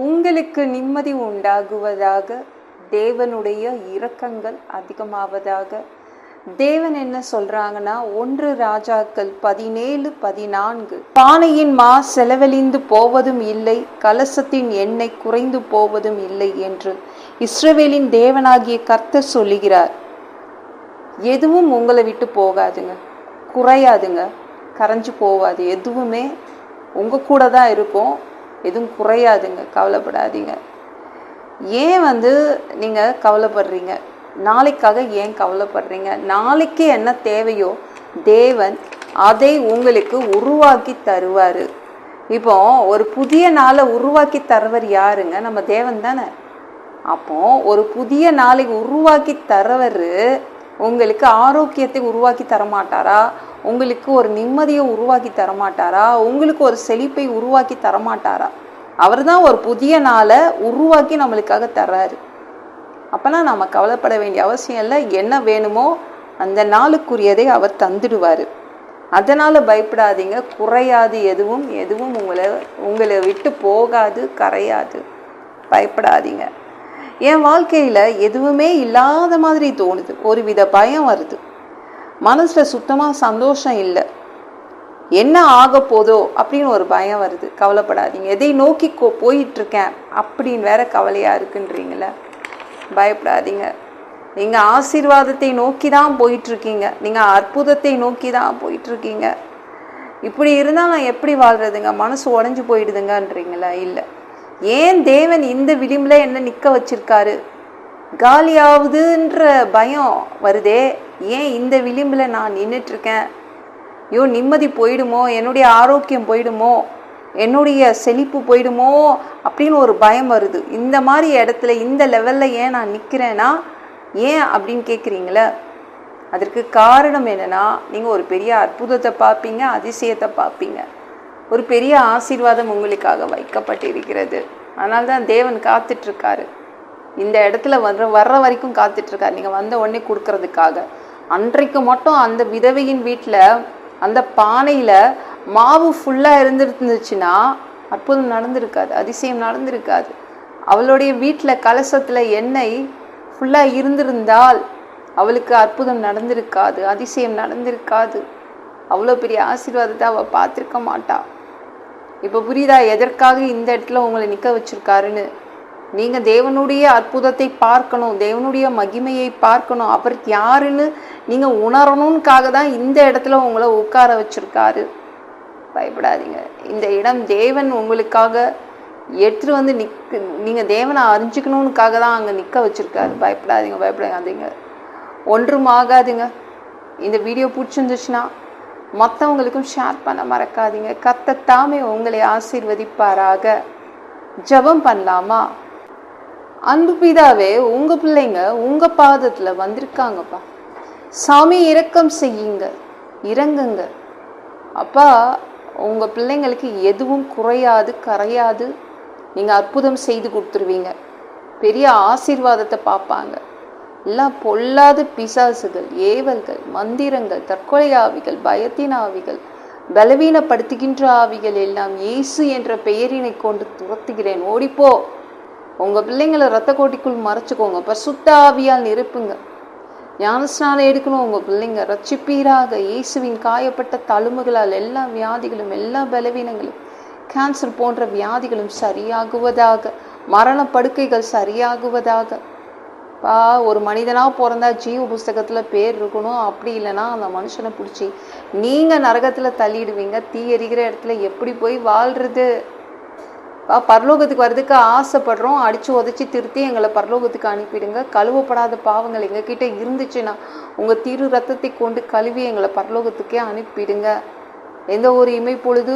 உங்களுக்கு நிம்மதி உண்டாகுவதாக, தேவனுடைய இரக்கங்கள் அதிகமாவதாக. தேவன் என்ன சொல்றாங்கன்னா, 1 ராஜாக்கள் 17:14, பானையின் மா செலவழிந்து போவதும் இல்லை, கலசத்தின் எண்ணெய் குறைந்து போவதும் இல்லை என்று இஸ்ரவேலின் தேவனாகிய கர்த்தர் சொல்லுகிறார். எதுவும் உங்களை விட்டு போகாதுங்க, குறையாதுங்க, கரைஞ்சு போவாது. எதுவுமே உங்க கூட தான் இருக்கும், எதுவும் குறையாதுங்க. கவலைப்படாதீங்க. ஏன் நீங்க கவலைப்படுறீங்க? நாளைக்காக ஏன் கவலைப்படுறீங்க? நாளைக்கு என்ன தேவையோ தேவன் அதை உங்களுக்கு உருவாக்கி தருவாரு. இப்போ ஒரு புதிய நாளை உருவாக்கி தருவர் யாருங்க? நம்ம தேவன் தானே. அப்போ ஒரு புதிய நாளை உருவாக்கி தரவர் உங்களுக்கு ஆரோக்கியத்தை உருவாக்கி தரமாட்டாரா? உங்களுக்கு ஒரு நிம்மதியை உருவாக்கி தரமாட்டாரா? உங்களுக்கு ஒரு செழிப்பை உருவாக்கி தரமாட்டாரா? அவர் தான் ஒரு புதிய நாளை உருவாக்கி நம்மளுக்காக தர்றாரு. அப்போனா நம்ம கவலைப்பட வேண்டிய அவசியம் இல்லை. என்ன வேணுமோ அந்த நாளுக்குரியதை அவர் தந்துடுவார். அதனால் பயப்படாதீங்க. குறையாது, எதுவும் உங்களை விட்டு போகாது, கரையாது. பயப்படாதீங்க. என் வாழ்க்கையில் எதுவுமே இல்லாத மாதிரி தோணுது. ஒரு வித பயம் வருது. மனசில் சுத்தமாக சந்தோஷம் இல்லை. என்ன ஆக போதோ அப்படின்னு ஒரு பயம் வருது. கவலைப்படாதீங்க. எதை நோக்கி போயிட்டுருக்கேன் அப்படின்னு வேற கவலையாக இருக்குன்றீங்களே, பயப்படாதீங்க. நீங்கள் ஆசீர்வாதத்தை நோக்கி தான் போயிட்டுருக்கீங்க. நீங்கள் அற்புதத்தை நோக்கி தான் போயிட்டுருக்கீங்க. இப்படி இருந்தால் நான் எப்படி வாழ்கிறதுங்க? மனசு உடஞ்சி போயிடுதுங்கன்றீங்களா? இல்லை. ஏன் தேவன் இந்த விளிம்பில் என்ன நிற்க வச்சிருக்காரு? காலியாகுதுன்ற பயம் வருதே, ஏன் இந்த விளிம்பில் நான் நின்றுட்டுருக்கேன்? ஐயோ, நிம்மதி போயிடுமோ, என்னுடைய ஆரோக்கியம் போயிடுமோ, என்னுடைய செழிப்பு போயிடுமோ அப்படின்னு ஒரு பயம் வருது. இந்த மாதிரி இடத்துல, இந்த லெவலில் ஏன் நான் நிற்கிறேன்னா ஏன் அப்படின்னு கேட்குறீங்களே, அதற்கு காரணம் என்னென்னா, நீங்கள் ஒரு பெரிய அற்புதத்தை பார்ப்பீங்க, அதிசயத்தை பார்ப்பீங்க. ஒரு பெரிய ஆசீர்வாதம் உங்களுக்காக வைக்கப்பட்டிருக்கிறது. அதனால தான் தேவன் காத்துட்ருக்காரு. இந்த இடத்துல வர்ற வரைக்கும் காத்துட்ருக்காரு. நீங்கள் வந்த உடனே கொடுக்கறதுக்காக. அன்றைக்கு மட்டும் அந்த விதவையின் வீட்டில் அந்த பானையில் மாவு ஃபுல்லாக இருந்துருந்துச்சுன்னா அற்புதம் நடந்திருக்காது, அதிசயம் நடந்திருக்காது. அவளுடைய வீட்டில் கலசத்தில் எண்ணெய் ஃபுல்லாக இருந்திருந்தால் அவளுக்கு அற்புதம் நடந்திருக்காது, அதிசயம் நடந்திருக்காது. அவ்வளோ பெரிய ஆசீர்வாதத்தை அவள் பார்த்துருக்க மாட்டா. இப்போ புரியுதா எதற்காக இந்த இடத்துல உங்களை நிற்க வச்சிருக்காருன்னு? நீங்கள் தேவனுடைய அற்புதத்தை பார்க்கணும், தேவனுடைய மகிமையை பார்க்கணும், அவர் யாருன்னு நீங்கள் உணரணும்காக தான் இந்த இடத்துல உங்களை உட்கார வச்சிருக்காரு. பயப்படாதீங்க. இந்த இடம் தேவன் உங்களுக்காக எடுத்துட்டு நீங்கள் தேவனை அறிஞ்சிக்கணும்னுக்காக தான் அங்கே நிற்க வச்சிருக்காரு. பயப்படாதீங்க. ஒன்றும் ஆகாதுங்க. இந்த வீடியோ பிடிச்சிருந்துச்சுன்னா மற்றவங்களுக்கும் ஷேர் பண்ண மறக்காதீங்க. கர்த்தர் தாமே உங்களை ஆசீர்வதிப்பாராக. ஜெபம் பண்ணலாமா? அன்பு பிதாவே, உங்கள் பிள்ளைங்க உங்கள் பாதத்தில் வந்திருக்காங்கப்பா. சாமி, இரக்கம் செய்யுங்க, இறங்குங்க அப்பா. உங்கள் பிள்ளைங்களுக்கு எதுவும் குறையாது, கரையாது. நீங்கள் அற்புதம் செய்து கொடுத்துருவீங்க. பெரிய ஆசீர்வாதத்தை பார்ப்பாங்க. எல்லாம் பொல்லாத பிசாசுகள், ஏவல்கள், மந்திரங்கள், தற்கொலை ஆவிகள், பயத்தின் ஆவிகள், பலவீனப்படுத்துகின்ற ஆவிகள் எல்லாம் இயேசு என்ற பெயரினை கொண்டு துரத்துகிறேன். ஓடிப்போ. உங்கள் பிள்ளைங்களை இரத்த கோட்டிக்குள் மறைச்சிக்கோங்க. பரிசுத்த ஆவியால் நிரப்புங்க. ஞானஸ்நானம் எடுக்கணும் உங்கள் பிள்ளைங்க. ரட்சிப்பீராக. இயேசுவின் காயப்பட்ட தழும்புகளால் எல்லா வியாதிகளும், எல்லா பலவீனங்களும், கேன்சர் போன்ற வியாதிகளும் சரியாகுவதாக. மரண படுக்கைகள் சரியாகுவதாக. ஒரு மனிதனாக பிறந்தா ஜீவ புஸ்தகத்தில் பேர் இருக்கணும். அப்படி இல்லைன்னா அந்த மனுஷனை பிடிச்சி நீங்கள் நரகத்தில் தள்ளிடுவீங்க. தீ எரிகிற இடத்துல எப்படி போய் வாழ்றது? பரலோகத்துக்கு வர்றதுக்கு ஆசைப்படுறோம். அடித்து உதச்சி திருத்தி எங்களை பரலோகத்துக்கு அனுப்பிடுங்க. கழுவப்படாத பாவங்கள் எங்ககிட்ட இருந்துச்சுன்னா உங்கள் திரு ரத்தத்தை கொண்டு கழுவி எங்களை பரலோகத்துக்கே அனுப்பிடுங்க. எந்த ஒரு இமை பொழுது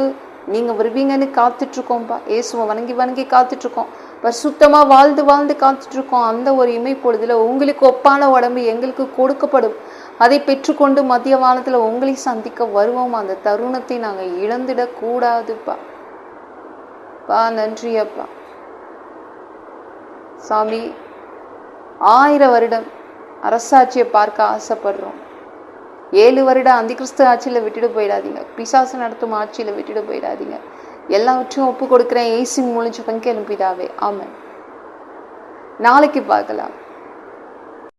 நீங்கள் வருவீங்கன்னு காத்துட்ருக்கோம்ப்பா. இயேசுவை வணங்கி காத்துட்ருக்கோம். பரிசுத்தமாக வாழ்ந்து காத்துட்ருக்கோம். அந்த ஒரு இமை பொழுதுல உங்களுக்கு ஒப்பான உடம்பு எங்களுக்கு கொடுக்கப்படும். அதை பெற்றுக்கொண்டு மத்திய வானத்தில் உங்களை சந்திக்க வருவோம். அந்த தருணத்தை நாங்கள் இழந்துடக்கூடாதுப்பா. நன்றி அப்பா. சாமி, 1000 வருடம் அரசாட்சியை பார்க்க ஆசைப்படுறோம். 7 வருடம் அந்திகிறிஸ்து ஆட்சியில் விட்டுட்டு போயிடாதீங்க. பிசாசு நடத்தும் ஆட்சியில் விட்டுட்டு போயிடாதீங்க. எல்லாவற்றையும் ஒப்பு கொடுக்குறேன். இயேசுவின் மூலம் ஜெபம் கேளும் பிதாவே, ஆமென். நாளைக்கு பார்க்கலாம்.